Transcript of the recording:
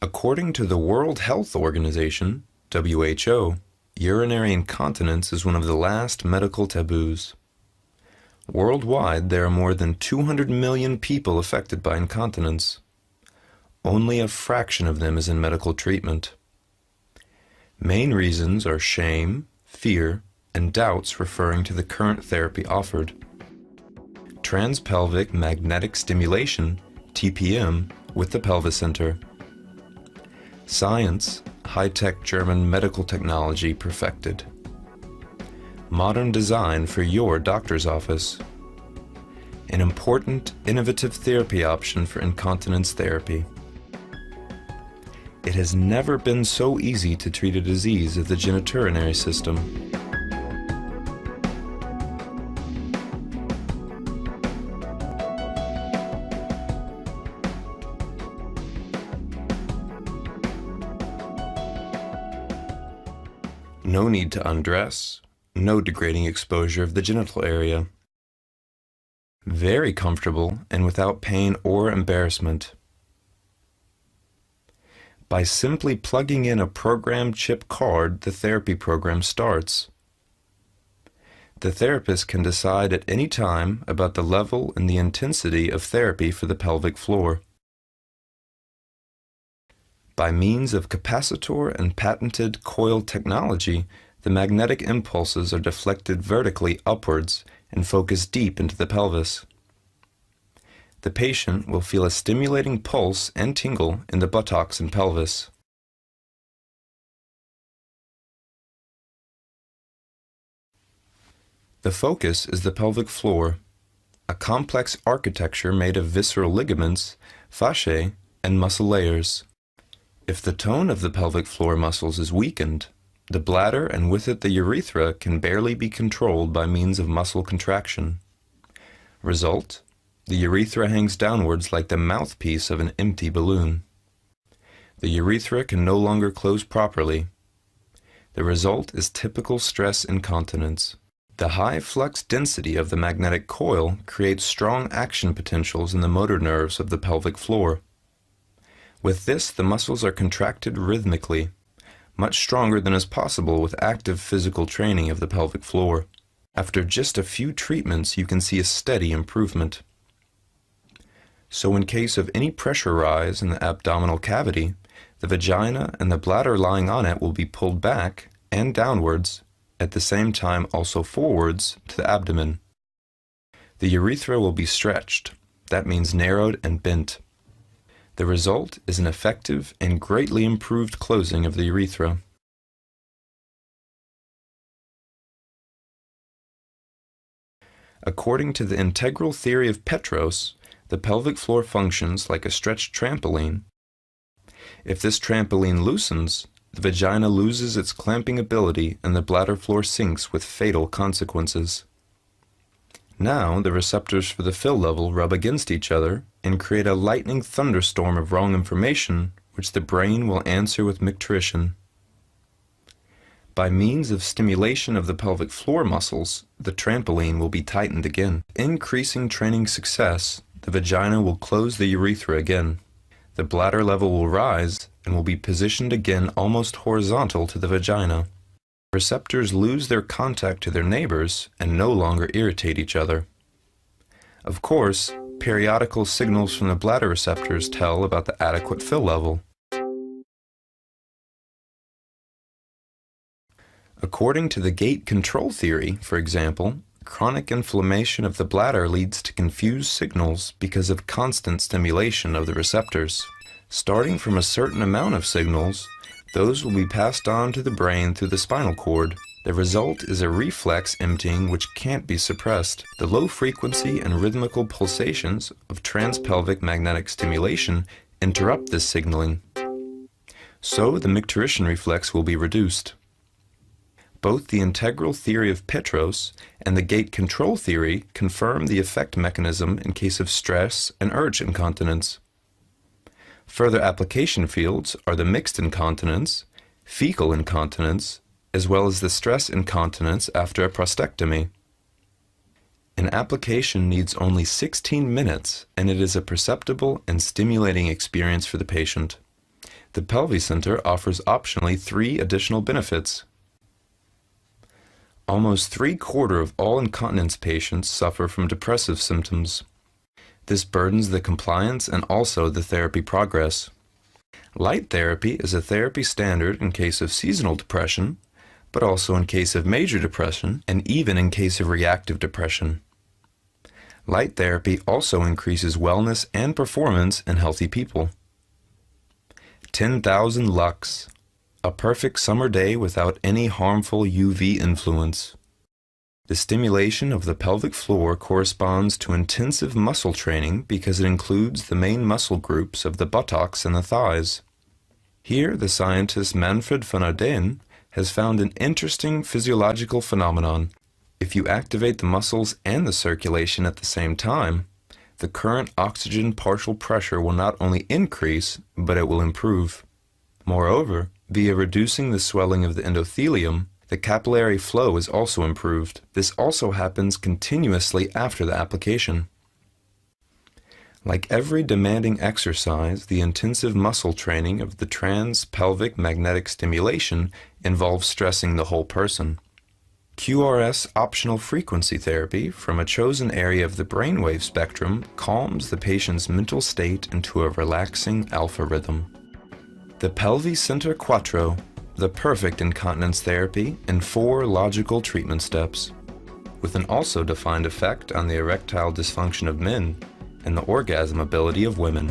According to the World Health Organization, WHO, urinary incontinence is one of the last medical taboos. Worldwide, there are more than 200 million people affected by incontinence. Only a fraction of them is in medical treatment. Main reasons are shame, fear, and doubts referring to the current therapy offered. Transpelvic magnetic stimulation, TPM, with the PelviCenter. Science, high-tech German medical technology perfected. Modern design for your doctor's office. An important, innovative therapy option for incontinence therapy. It has never been so easy to treat a disease of the genitourinary system. No need to undress, no degrading exposure of the genital area. Very comfortable and without pain or embarrassment. By simply plugging in a program chip card, the therapy program starts. The therapist can decide at any time about the level and the intensity of therapy for the pelvic floor. By means of capacitor and patented coil technology, the magnetic impulses are deflected vertically upwards and focus deep into the pelvis. The patient will feel a stimulating pulse and tingle in the buttocks and pelvis. The focus is the pelvic floor, a complex architecture made of visceral ligaments, fasciae, and muscle layers. If the tone of the pelvic floor muscles is weakened, the bladder and with it the urethra can barely be controlled by means of muscle contraction. Result: the urethra hangs downwards like the mouthpiece of an empty balloon. The urethra can no longer close properly. The result is typical stress incontinence. The high flux density of the magnetic coil creates strong action potentials in the motor nerves of the pelvic floor. With this, the muscles are contracted rhythmically, much stronger than is possible with active physical training of the pelvic floor. After just a few treatments, you can see a steady improvement. So in case of any pressure rise in the abdominal cavity, the vagina and the bladder lying on it will be pulled back and downwards, at the same time also forwards to the abdomen. The urethra will be stretched, that means narrowed and bent. The result is an effective and greatly improved closing of the urethra. According to the integral theory of Petros, the pelvic floor functions like a stretched trampoline. If this trampoline loosens, the vagina loses its clamping ability and the bladder floor sinks with fatal consequences. Now the receptors for the fill level rub against each other and create a lightning thunderstorm of wrong information which the brain will answer with micturition. By means of stimulation of the pelvic floor muscles, the trampoline will be tightened again. Increasing training success, the vagina will close the urethra again. The bladder level will rise and will be positioned again almost horizontal to the vagina. Receptors lose their contact to their neighbors and no longer irritate each other. Of course, periodical signals from the bladder receptors tell about the adequate fill level. According to the gate control theory, for example, chronic inflammation of the bladder leads to confused signals because of constant stimulation of the receptors. Starting from a certain amount of signals, those will be passed on to the brain through the spinal cord. The result is a reflex emptying which can't be suppressed. The low frequency and rhythmical pulsations of transpelvic magnetic stimulation interrupt this signaling. So the micturition reflex will be reduced. Both the integral theory of Petros and the gate control theory confirm the effect mechanism in case of stress and urge incontinence. Further application fields are the mixed incontinence, fecal incontinence, as well as the stress incontinence after a prostatectomy. An application needs only 16 minutes, and it is a perceptible and stimulating experience for the patient. The PelviCenter offers optionally 3 additional benefits. Almost 3/4 of all incontinence patients suffer from depressive symptoms. This burdens the compliance and also the therapy progress. Light therapy is a therapy standard in case of seasonal depression, but also in case of major depression and even in case of reactive depression. Light therapy also increases wellness and performance in healthy people. 10,000 lux, a perfect summer day without any harmful UV influence. The stimulation of the pelvic floor corresponds to intensive muscle training because it includes the main muscle groups of the buttocks and the thighs. Here, the scientist Manfred van Ardenne has found an interesting physiological phenomenon. If you activate the muscles and the circulation at the same time, the current oxygen partial pressure will not only increase, but it will improve. Moreover, via reducing the swelling of the endothelium, the capillary flow is also improved. This also happens continuously after the application. Like every demanding exercise, the intensive muscle training of the trans-pelvic magnetic stimulation involves stressing the whole person. QRS optional frequency therapy from a chosen area of the brainwave spectrum calms the patient's mental state into a relaxing alpha rhythm. The PelviCenter Quattro, the perfect incontinence therapy in 4 logical treatment steps, with an also defined effect on the erectile dysfunction of men and the orgasm ability of women.